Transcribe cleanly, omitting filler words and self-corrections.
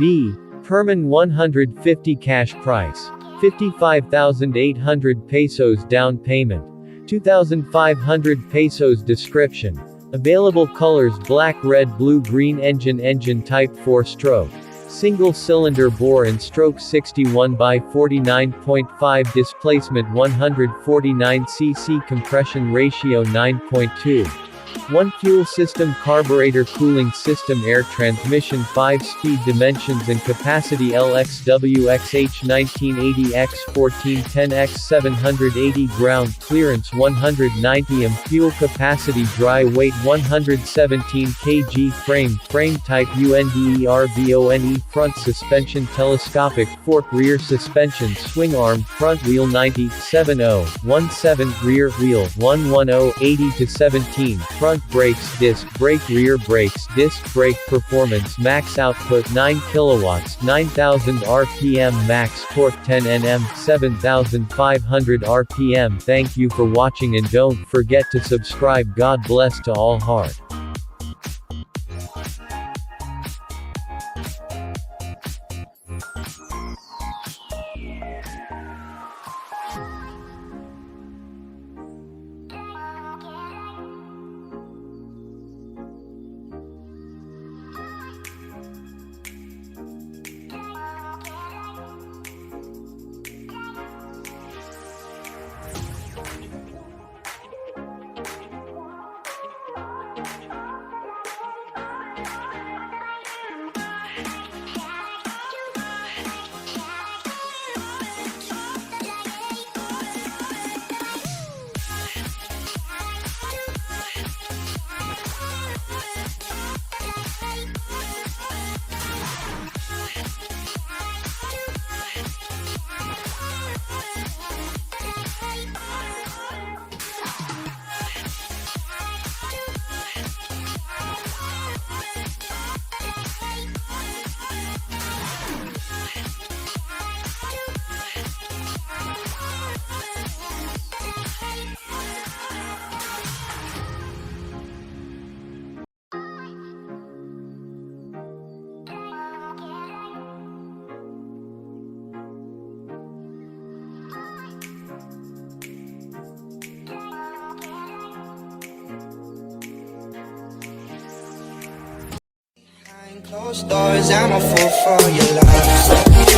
Vperman 150 cash price. 55,800 pesos down payment. 2,500 pesos description. Available colors black, red, blue, green. Engine type 4-stroke. Single cylinder bore and stroke 61 by 49.5, displacement 149 cc, compression ratio 9.2. 1 fuel system, carburetor, cooling system, air transmission, 5 speed, dimensions and capacity LXWXH 1980x1410x 780, ground clearance 190 m, fuel capacity, dry weight 117 kg, frame type UNDERVONE, front suspension telescopic fork, rear suspension swing arm, front wheel 90 7017, rear wheel 110 80 to 17, front brakes disc brake, rear brakes disc brake, performance max output 9 kilowatts, 9000 rpm, max torque 10 Nm, 7500 rpm. Thank you for watching and don't forget to subscribe. God bless to all heart. Closed doors, I'm a fool for your love.